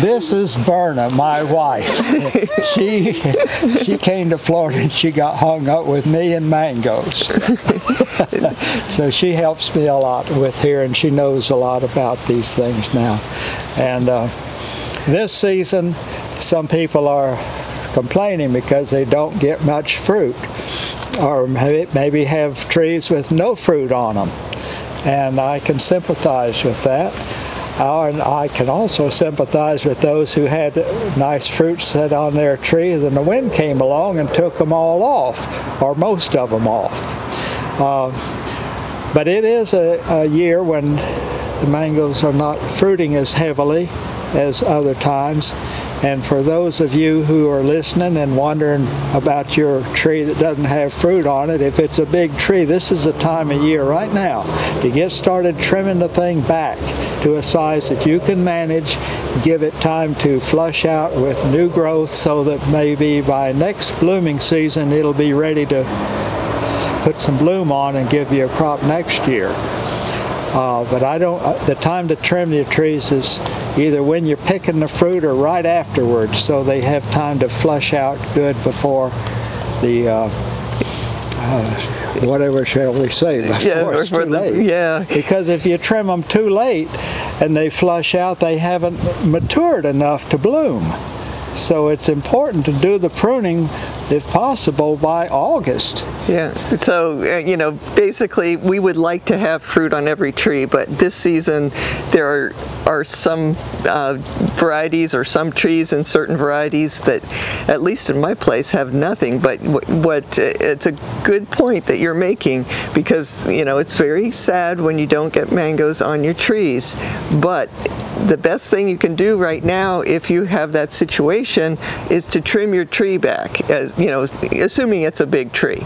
This is Verna, my wife. She came to Florida and she got hung up with me and mangoes. So she helps me a lot with here, and she knows a lot about these things now. And this season, some people are complaining because they don't get much fruit, or maybe have trees with no fruit on them. And I can sympathize with that. And I can also sympathize with those who had nice fruit set on their trees and the wind came along and took them all off, or most of them off. But it is a year when the mangoes are not fruiting as heavily as other times. And for those of you who are listening and wondering about your tree that doesn't have fruit on it, if it's a big tree, this is the time of year right now to get started trimming the thing back to a size that you can manage, give it time to flush out with new growth so that maybe by next blooming season it'll be ready to put some bloom on and give you a crop next year. But the time to trim your trees is either when you're picking the fruit or right afterwards, so they have time to flush out good before the, whatever shall we say, before it's too late. Yeah. Because if you trim them too late and they flush out, they haven't matured enough to bloom. So it's important to do the pruning, if possible, by August. Yeah, so you know, basically we would like to have fruit on every tree, but this season there are some varieties or some trees and certain varieties that, at least in my place, have nothing. But it's a good point that you're making, because you know, it's very sad when you don't get mangoes on your trees, but the best thing you can do right now, if you have that situation, is to trim your tree back, as you know, assuming it's a big tree,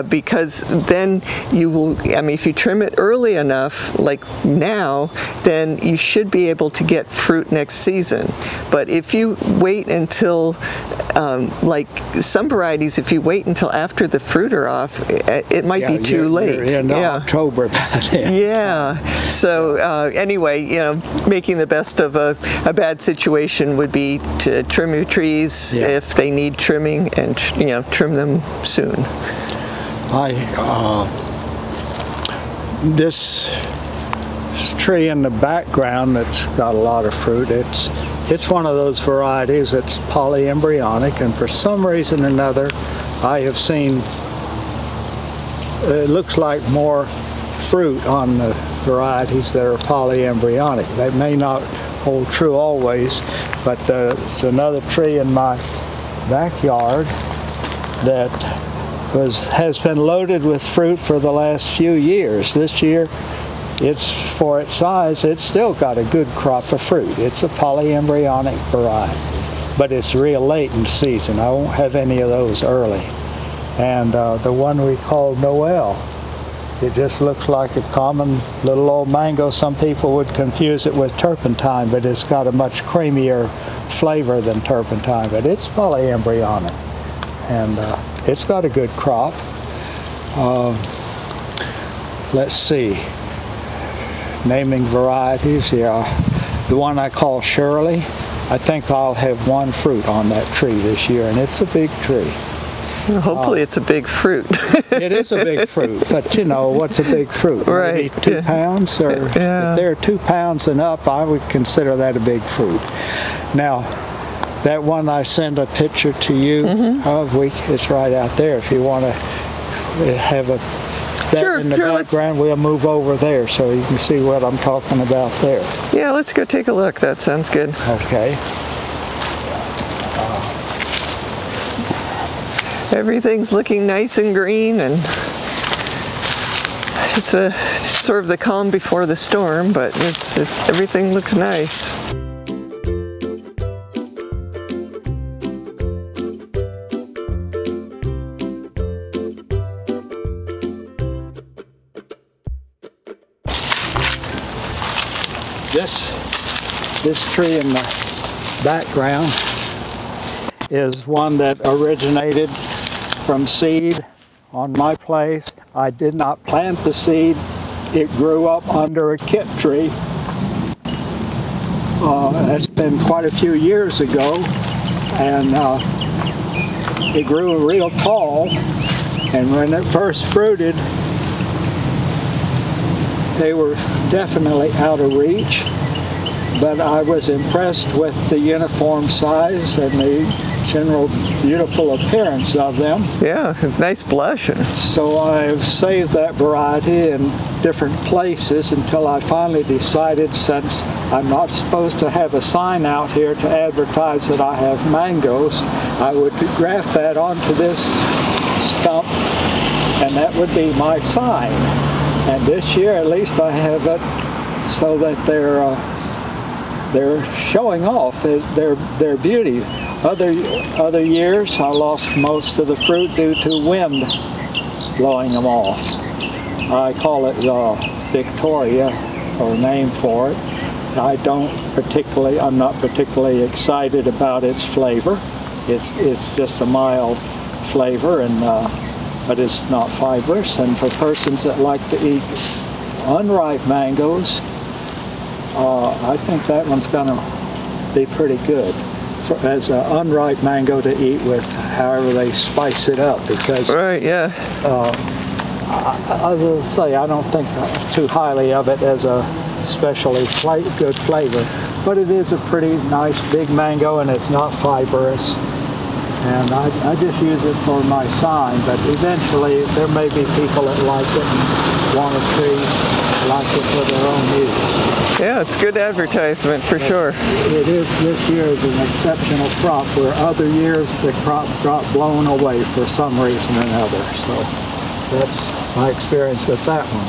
because then you will, I mean, if you trim it early enough, like now, then you should be able to get fruit next season. But if you wait until, like some varieties, if you wait until after the fruit are off, it might be too late. You're in October by then. Yeah. So anyway, you know, making the best of a bad situation would be to trim your trees if they need trimming, and you know, trim them soon. This tree in the background that's got a lot of fruit, it's one of those varieties that's polyembryonic, and for some reason or another I have seen it looks like more fruit on the varieties that are polyembryonic. They may not hold true always, but it's another tree in my backyard that has been loaded with fruit for the last few years. This year, for its size, it's still got a good crop of fruit. It's a polyembryonic variety, but it's real late in the season. I won't have any of those early. And the one we call Noel, it just looks like a common little old mango. Some people would confuse it with turpentine, but it's got a much creamier flavor than turpentine, but it's polyembryonic, and it's got a good crop. Let's see, naming varieties, the one I call Shirley, I think I'll have one fruit on that tree this year, and it's a big tree. Well, hopefully it's a big fruit. It is a big fruit, but you know, what's a big fruit? Right. Maybe 2 pounds, or if they're 2 pounds and up, I would consider that a big fruit. Now, that one I send a picture to you of, it's right out there. If you want to have that in the background, we'll move over there so you can see what I'm talking about there. Yeah, let's go take a look. That sounds good. Okay. Everything's looking nice and green, and it's sort of the calm before the storm, but everything looks nice. This tree in the background is one that originated from seed on my place. I did not plant the seed. It grew up under a kip tree That's been quite a few years ago, and it grew real tall, and when it first fruited, they were definitely out of reach, but I was impressed with the uniform size and the general beautiful appearance of them. Yeah, nice blush. So I've saved that variety in different places until I finally decided, since I'm not supposed to have a sign out here to advertise that I have mangoes, I would graft that onto this stump, and that would be my sign. And this year at least I have it so that they're showing off their beauty. Other years I lost most of the fruit due to wind blowing them off. I call it Victoria, or name for it. I'm not particularly excited about its flavor. It's just a mild flavor, and but it's not fibrous. And for persons that like to eat unripe mangoes, I think that one's going to be pretty good as an unripe mango to eat with, however they spice it up, because right, yeah. I will say I don't think too highly of it as a especially good flavor, but it is a pretty nice big mango, and it's not fibrous, and I just use it for my sign. But eventually there may be people that like it and want a tree, like it for their own use. Yeah, it's good advertisement for sure. It is. This year is an exceptional crop, where other years the crop got blown away for some reason or another. So that's my experience with that one.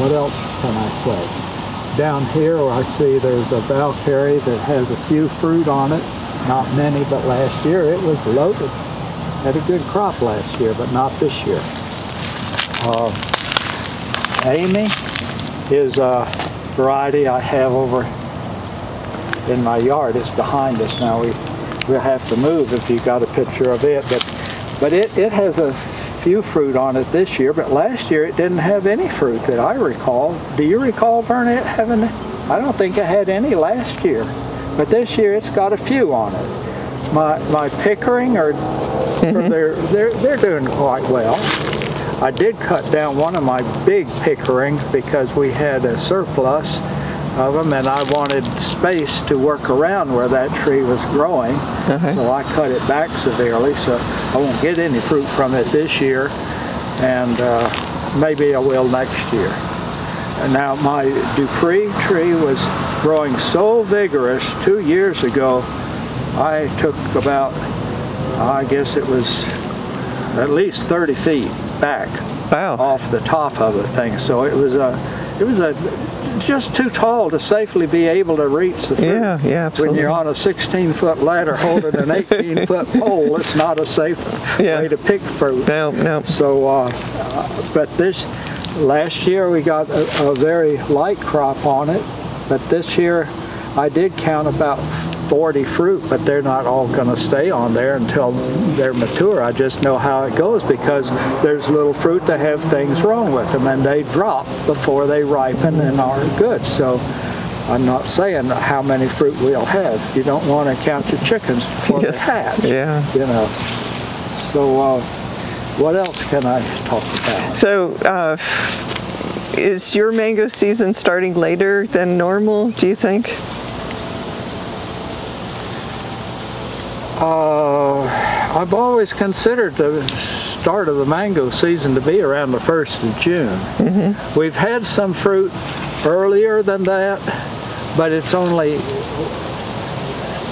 What else can I say? Down here I see there's a Valkyrie that has a few fruit on it. Not many, but last year it was loaded. Had a good crop last year, but not this year. Amy is a variety I have over in my yard. It's behind us now. We'll have to move if you got a picture of it. But it has a few fruit on it this year, but last year it didn't have any fruit that I recall. Do you recall, Verna, having? I don't think it had any last year, but this year it's got a few on it. My pickering they're doing quite well. I did cut down one of my big pickering because we had a surplus of them, and I wanted space to work around where that tree was growing. So I cut it back severely, so I won't get any fruit from it this year, and maybe I will next year. And now my Dupree tree was growing so vigorous 2 years ago. I took about, I guess it was at least 30 feet back off the top of the thing. So it was just too tall to safely be able to reach the fruit. Yeah, absolutely. When you're on a 16-foot ladder holding an 18-foot pole, it's not a safe way to pick fruit. No. So, but last year we got a very light crop on it, but this year I did count about 40 fruit, but they're not all going to stay on there until they're mature. I just know how it goes, because there's little fruit that have things wrong with them, and they drop before they ripen and are good. So I'm not saying how many fruit we'll have. You don't want to count your chickens before they hatch. Yeah. You know. So what else can I talk about? So is your mango season starting later than normal, do you think? I've always considered the start of the mango season to be around the 1st of June. We've had some fruit earlier than that, but it's only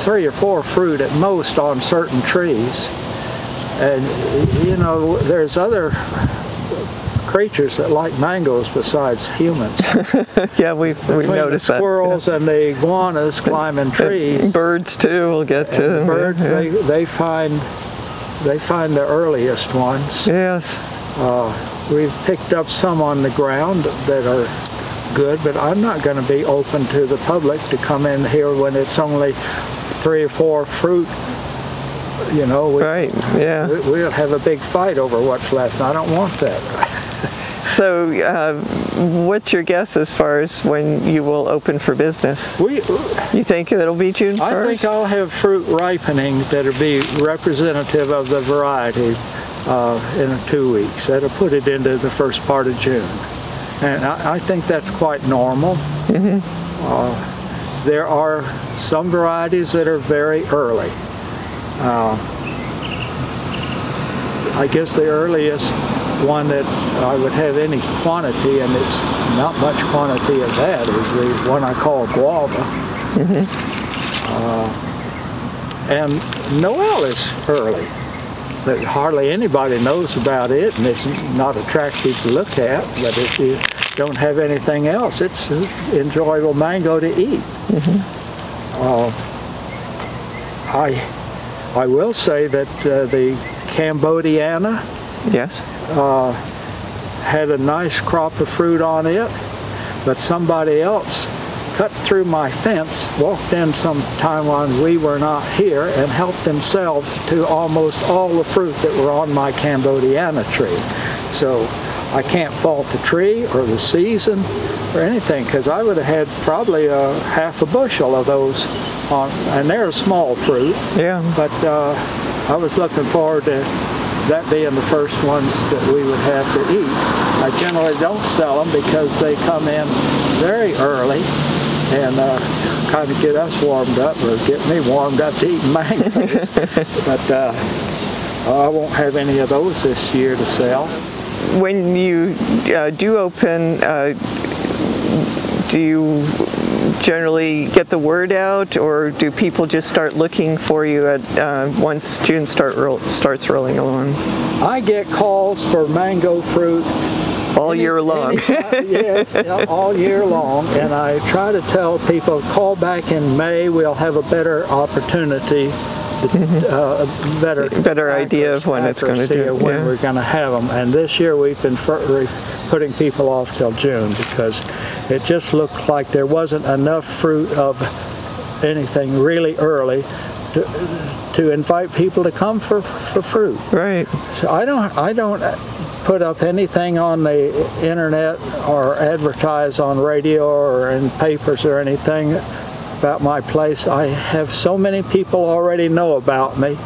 3 or 4 fruit at most on certain trees. And you know, there's other creatures that like mangoes besides humans. Yeah, we've noticed that. Squirrels and the iguanas climbing trees. Birds too. We'll get to them. Birds, they find the earliest ones. Yes. We've picked up some on the ground that are good, but I'm not going to be open to the public to come in here when it's only 3 or 4 fruit. You know, right? Yeah. We'll have a big fight over what's left. I don't want that. So what's your guess as far as when you will open for business? You think it'll be June 1st? I think I'll have fruit ripening that'll be representative of the variety in 2 weeks. That'll put it into the first part of June. And I think that's quite normal. There are some varieties that are very early. I guess the earliest one that I would have any quantity, and it's not much quantity of that, is the one I call guava. And Noel is early. But hardly anybody knows about it, and it's not attractive to look at, but if you don't have anything else, it's an enjoyable mango to eat. I will say that the Cambodiana had a nice crop of fruit on it, but somebody else cut through my fence, walked in sometime when we were not here, and helped themselves to almost all the fruit that were on my Cambodiana tree. So I can't fault the tree or the season or anything, because I would have had probably half a bushel of those on, and they're small fruit. But I was looking forward to that being the first ones that we would have to eat. I generally don't sell them because they come in very early and kind of get us warmed up, or get me warmed up to eating mangoes. But I won't have any of those this year to sell. When you do open, do you generally get the word out, or do people just start looking for you at once June starts rolling along? I get calls for mango fruit all year long. Yes, all year long, and I try to tell people, call back in May, we'll have a better opportunity, a better idea of when it's going to do, when we're going to have them. And this year we've been putting people off till June because it just looked like there wasn't enough fruit of anything really early to invite people to come for fruit. Right. So I don't put up anything on the internet or advertise on radio or in papers or anything about my place. I have so many people already know about me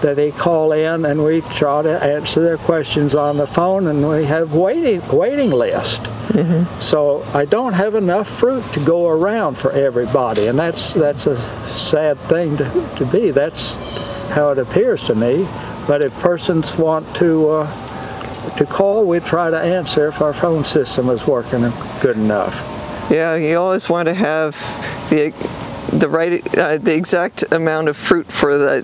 that they call in, and we try to answer their questions on the phone, and we have waiting list. So I don't have enough fruit to go around for everybody, and that's a sad thing to be. That's how it appears to me. But if persons want to call, we try to answer if our phone system is working good enough. Yeah, you always want to have the exact amount of fruit for the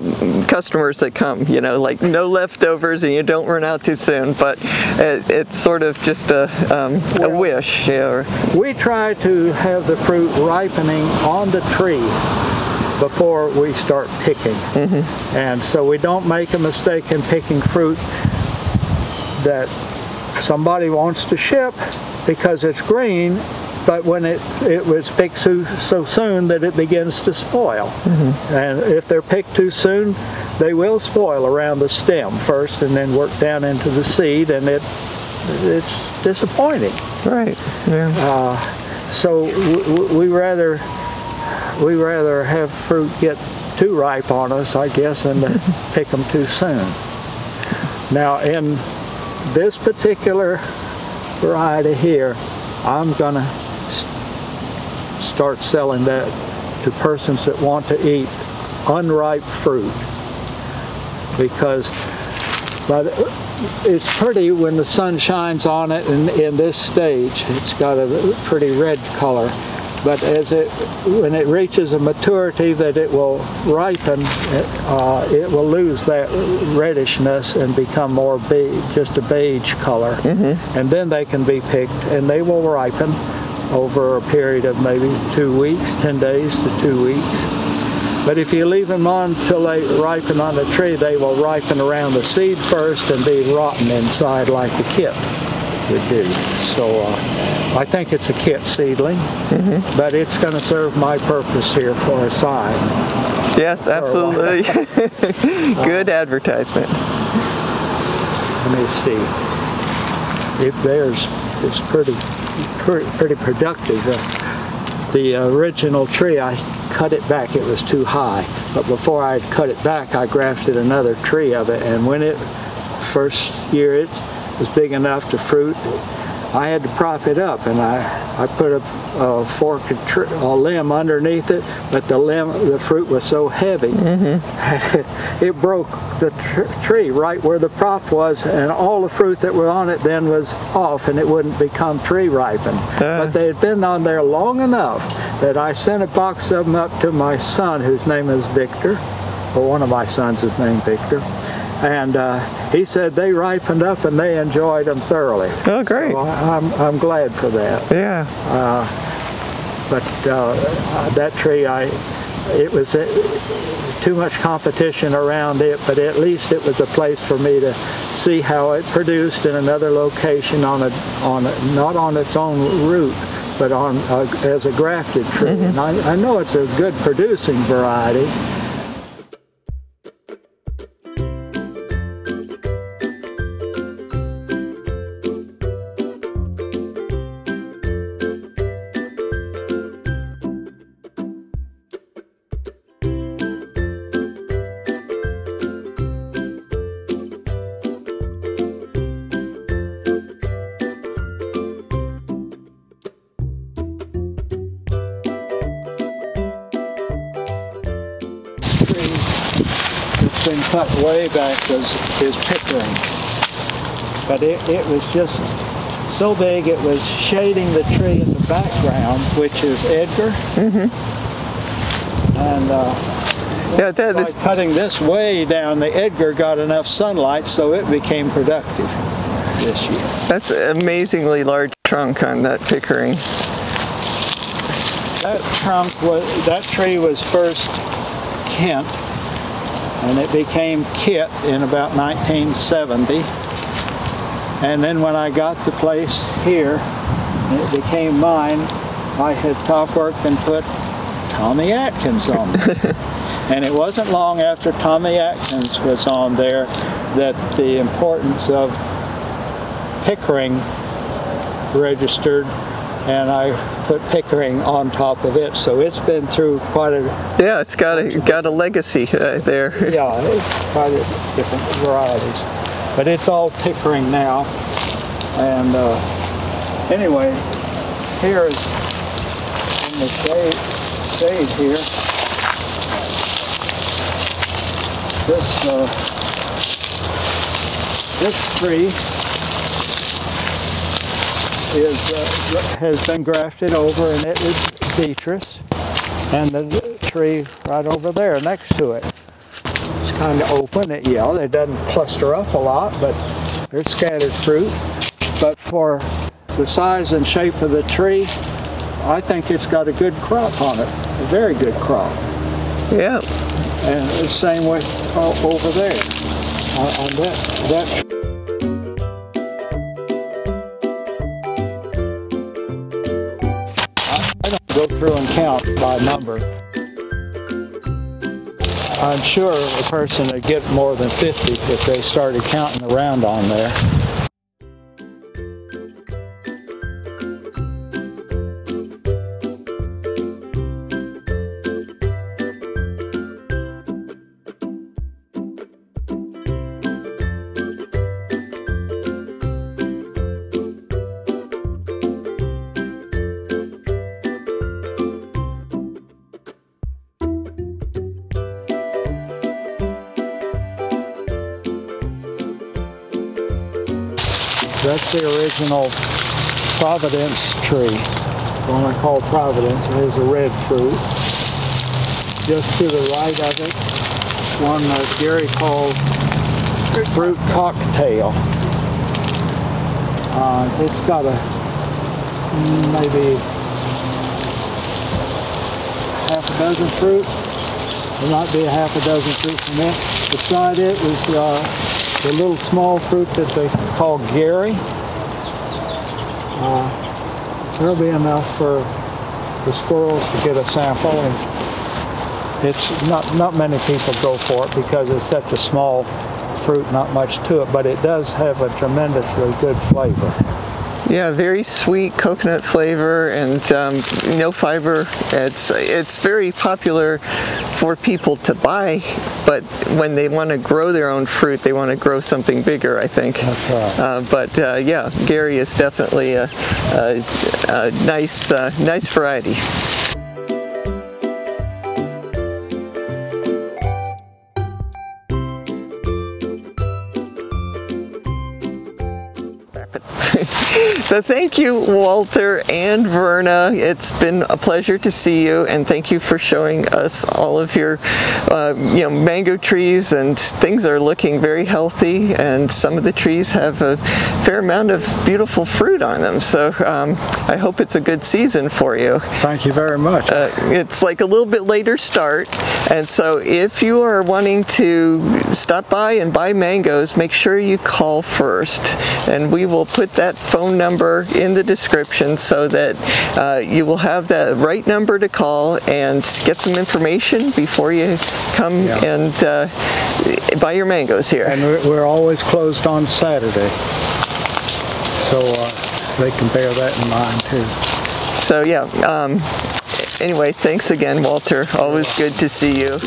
customers that come, you know, like no leftovers and you don't run out too soon, but it's sort of just a wish. We try to have the fruit ripening on the tree before we start picking. And so we don't make a mistake in picking fruit that somebody wants to ship because it's green, but when it was picked so soon that it begins to spoil. And if they're picked too soon, they will spoil around the stem first and then work down into the seed, and it's disappointing. Right. Yeah. So we rather have fruit get too ripe on us, I guess, than to pick them too soon. Now in this particular variety here, I'm going to start selling that to persons that want to eat unripe fruit, because it's pretty when the sun shines on it, and in this stage it's got a pretty red color, but when it reaches a maturity that it will ripen, it will lose that reddishness and become more just a beige color. And then they can be picked, and they will ripen over a period of maybe 2 weeks, 10 days to 2 weeks. But if you leave them on till they ripen on the tree, they will ripen around the seed first and be rotten inside like a kit would do. So I think it's a kit seedling, but it's going to serve my purpose here for a sign. Yes, absolutely. Good advertisement. Let me see. If there's is pretty productive. The original tree, I cut it back, it was too high. But before I cut it back, I grafted another tree of it, and when it first year it was big enough to fruit, I had to prop it up, and I put a forked a limb underneath it, but the fruit was so heavy, it broke the tree right where the prop was, and all the fruit that were on it then was off, and it wouldn't become tree ripened. But they had been on there long enough that I sent a box of them up to my son, whose name is Victor, or one of my sons is named Victor. And he said they ripened up and they enjoyed them thoroughly. Oh, great! So I'm glad for that. Yeah. But that tree, it was too much competition around it, but at least it was a place for me to see how it produced in another location not on its own root, but as a grafted tree. And I know it's a good producing variety. It's been cut way back is pickering, but it was just so big it was shading the tree in the background, which is Edgar. And yeah, that by is cutting this way down, the Edgar got enough sunlight, so it became productive this year. That's an amazingly large trunk on that pickering. That tree was first Kent, and it became Kit in about 1970. And then when I got the place here, and it became mine, I had top worked and put Tommy Atkins on it. And it wasn't long after Tommy Atkins was on there that the importance of pickering registered, and I put pickering on top of it, so it's been through quite a... Yeah, it's got a legacy there. Yeah, it's quite a different varieties. But it's all pickering now. And anyway, here is in the shade here. This tree has been grafted over, and it is Beatrice, and the tree right over there next to it. It's kind of open. It doesn't cluster up a lot, but there's scattered fruit. But for the size and shape of the tree, I think it's got a good crop on it, a very good crop. Yeah. And the same with over there on that. Go through and count by number. I'm sure a person would get more than 50 if they started counting around on there. That's the original Providence tree, the one I call Providence. There's a red fruit. Just to the right of it, one that Gary called Fruit Cocktail. It's got maybe half a dozen fruit. There might be a half a dozen fruit from it. Beside it is the little small fruit that they call Gary. There'll be enough for the squirrels to get a sample, and it's not many people go for it because it's such a small fruit, not much to it, but it does have a tremendously good flavor. Yeah, very sweet coconut flavor and no fiber. It's very popular for people to buy, but when they want to grow their own fruit, they want to grow something bigger, I think. That's right. But yeah, Gary is definitely a nice variety. So thank you, Walter and Verna. It's been a pleasure to see you, and thank you for showing us all of your mango trees, and things are looking very healthy, and some of the trees have a fair amount of beautiful fruit on them. So I hope it's a good season for you. Thank you very much. It's like a little bit later start, and so if you are wanting to stop by and buy mangoes, make sure you call first, and we will put that phone number in the description so that you will have the right number to call and get some information before you come and buy your mangoes here. And we're always closed on Saturday, so they can bear that in mind too. So yeah, anyway, thanks again, Walter. Always good to see you.